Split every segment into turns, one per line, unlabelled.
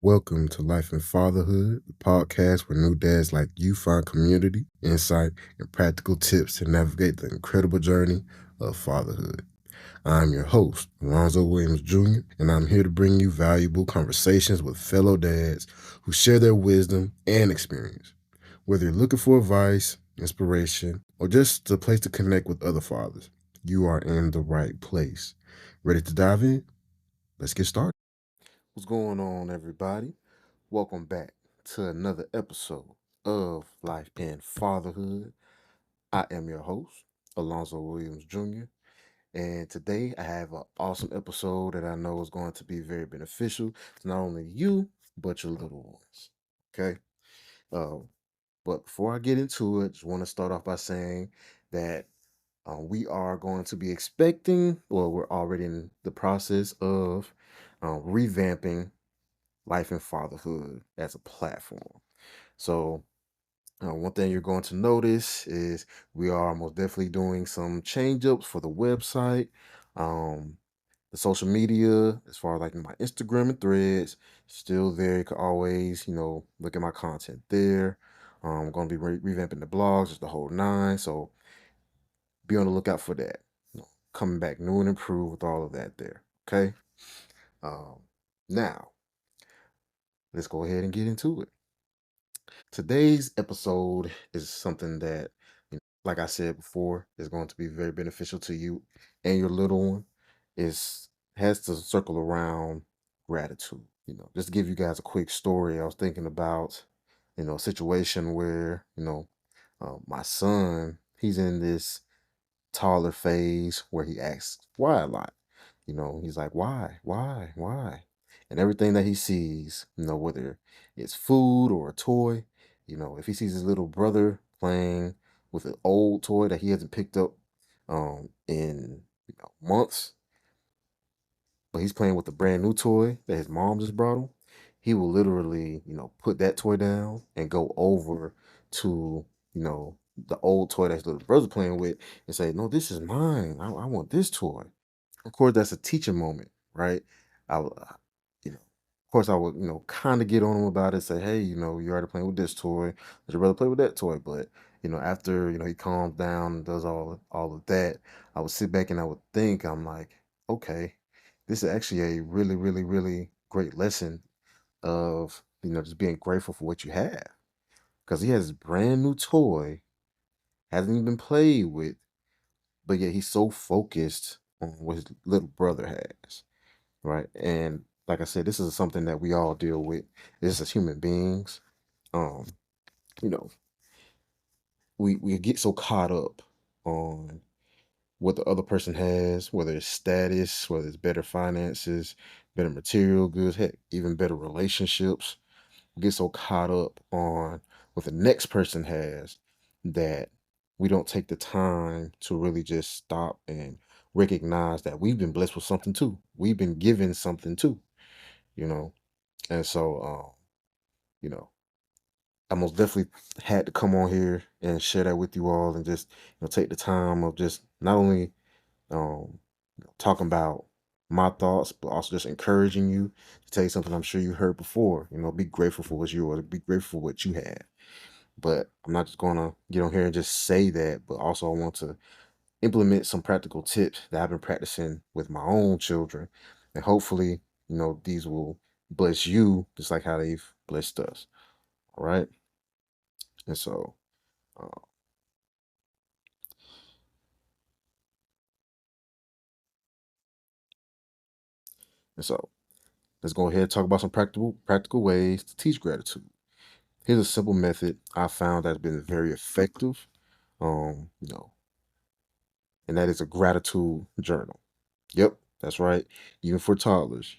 Welcome to Life and Fatherhood, the podcast where new dads like you find community, insight, and practical tips to navigate the incredible journey of fatherhood. I'm your host, Alonso Williams Jr., and I'm here to bring you valuable conversations with fellow dads who share their wisdom and experience. Whether you're looking for advice, inspiration, or just a place to connect with other fathers, you are in the right place. Ready to dive in? Let's get started. What's going on, everybody? Welcome back to another episode of Life and Fatherhood. I am your host, Alonso Williams Jr., and today I have an awesome episode that I know is going to be very beneficial to not only you, but your little ones. Okay? Uh, but before I get into it, just want to start off by saying that we are going to be expecting, or we're already in the process of revamping Life and Fatherhood as a platform. So, one thing you're going to notice is we are most definitely doing some change ups for the website, um, the social media, as far as like my Instagram and threads, still there. You can always, look at my content there. I'm going to be revamping the blogs, just the whole nine. So, be on the lookout for that. Coming back new and improved with all of that there. Okay. Um, Now, let's go ahead and get into it. Today's episode is something that, like I said before, is going to be very beneficial to you and your little one. Is has to circle around gratitude. Just to give you guys a quick story. I was thinking about, a situation where, my son, he's in this toddler phase where he asks why a lot. He's like, why? And everything that he sees, whether it's food or a toy, if he sees his little brother playing with an old toy that he hasn't picked up in months, but he's playing with a brand new toy that his mom just brought him, he will literally, put that toy down and go over to, the old toy that his little brother's playing with and say, no, this is mine. I want this toy. Of course, that's a teaching moment, right? I, w- uh, of course, I would, kind of get on him about it, say, hey, you already playing with this toy. Let your brother play with that toy. But, after, he calms down and does all of that, I would sit back and I would think, I'm like, okay, this is actually a really, really, really great lesson of, just being grateful for what you have. Because he has this brand new toy, hasn't even been played with, but yet he's so focused on what his little brother has, right? And like I said, this is something that we all deal with. This as human beings. Um, you know, we get so caught up on what the other person has, whether it's status, whether it's better finances, better material goods, heck, even better relationships. We get so caught up on what the next person has that we don't take the time to really just stop and recognize that we've been blessed with something too. We've been given something too, you know. And so, you know, I most definitely had to come on here and share that with you all and just, take the time of just not only um, talking about my thoughts, but also just encouraging you to tell you something I'm sure you heard before. Be grateful for what's yours, be grateful for what you have. But I'm not just gonna get on here and just say that, but also I want to implement some practical tips that I've been practicing with my own children. And hopefully, these will bless you just like how they've blessed us. All right. And so, uh, and so let's go ahead and talk about some practical ways to teach gratitude. Here's a simple method I found that's been very effective. Um, you know, and that is a gratitude journal. Yep, that's right. Even for toddlers.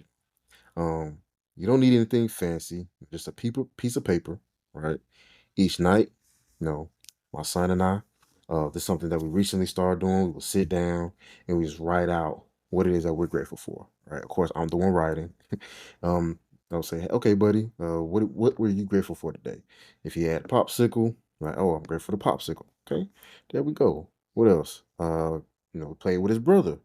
Um, you don't need anything fancy, just a piece of paper, right? Each night, you know, my son and I, this is something that we recently started doing. We will sit down and we just write out what it is that we're grateful for, right? Of course, I'm the one writing. um, I'll say, "Hey, okay, buddy, what were you grateful for today? If he had a popsicle, like, oh, I'm grateful for the popsicle. Okay, there we go. What else? Playing with his brother.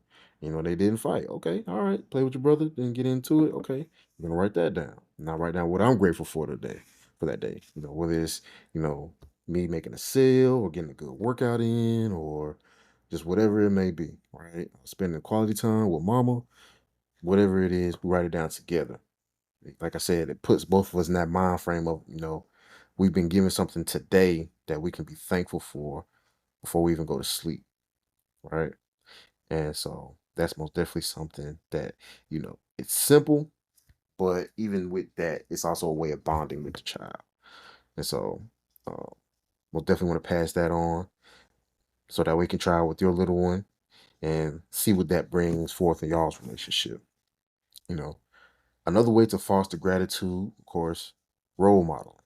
They didn't fight. Okay, all right. Play with your brother, then get into it. Okay, I'm gonna write that down. Now write down what I'm grateful for today, for that day. Whether it's, you know, me making a sale or getting a good workout in or just whatever it may be, right? Spending quality time with mama, whatever it is, we write it down together. Like I said, it puts both of us in that mind frame of, we've been given something today that we can be thankful for before we even go to sleep, right? And so that's most definitely something that, it's simple, but even with that, it's also a way of bonding with the child. And so uh, we'll definitely want to pass that on so that we can try with your little one and see what that brings forth in y'all's relationship. You know, Another way to foster gratitude, of course, role modeling.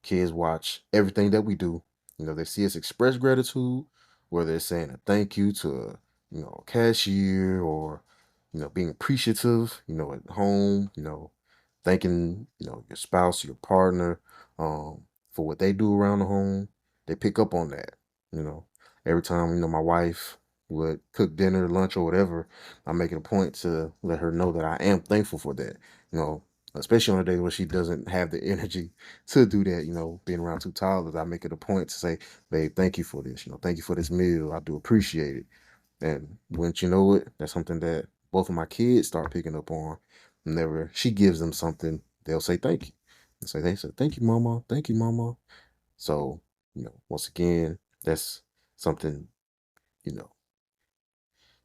Kids watch everything that we do. They see us express gratitude, whether it's saying a thank you to a cashier or, being appreciative, at home, thanking, your spouse, your partner, for what they do around the home. They pick up on that, you know. Every time, my wife would cook dinner, lunch, or whatever, I make it a point to let her know that I am thankful for that, you know, especially on the days where she doesn't have the energy to do that, being around two toddlers. I make it a point to say, babe, thank you for this, thank you for this meal. I do appreciate it. And once you know it, that's something that both of my kids start picking up on. Whenever she gives them something, they'll say thank you. And so they say, thank you, mama. Thank you, mama. So, once again, that's something, you know,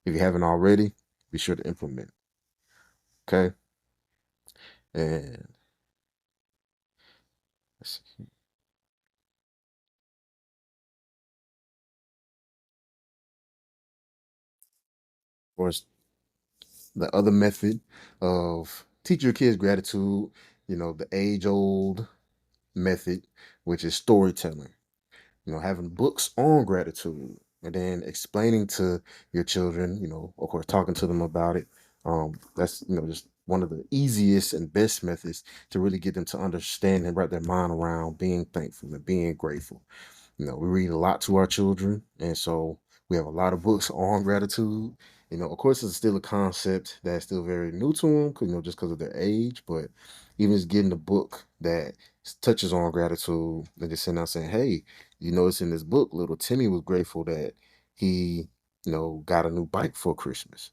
if you haven't already, be sure to implement. Okay. And let's see. Of course, the other method of teach your kids gratitude, the age old method, which is storytelling. Having books on gratitude and then explaining to your children, of course, talking to them about it. That's, just one of the easiest and best methods to really get them to understand and wrap their mind around being thankful and being grateful. We read a lot to our children, and so we have a lot of books on gratitude. Of course, it's still a concept that's still very new to them, just because of their age. But even just getting a book that touches on gratitude, and just sitting out saying, "Hey, it's in this book, little Timmy was grateful that he, got a new bike for Christmas."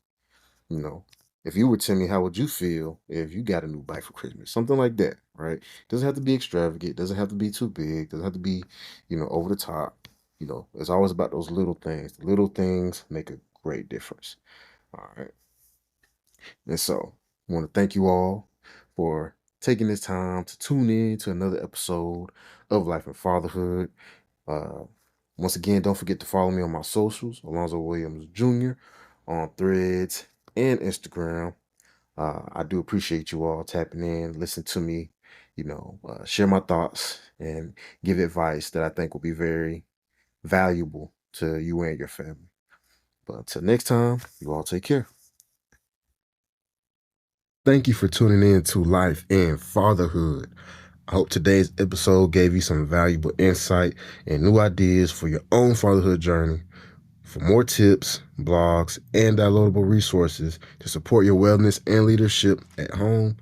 You know, if you were Timmy, how would you feel if you got a new bike for Christmas? Something like that, right? Doesn't have to be extravagant, doesn't have to be too big, doesn't have to be, over the top. It's always about those little things. The little things make a great difference. All right. And so I want to thank you all for taking this time to tune in to another episode of Life and Fatherhood. Uh, Once again, don't forget to follow me on my socials, Alonso Williams Jr. on Threads and Instagram. I do appreciate you all tapping in, listen to me, share my thoughts and give advice that I think will be very valuable to you and your family. But until next time, you all take care. Thank you for tuning in to Life and Fatherhood. I hope today's episode gave you some valuable insight and new ideas for your own fatherhood journey. For more tips, blogs, and downloadable resources to support your wellness and leadership at home,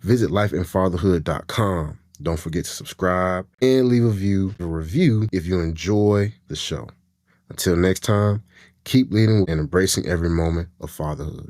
visit lifeandfatherhood.com. Don't forget to subscribe and leave a review if you enjoy the show. Until next time, keep leading and embracing every moment of fatherhood.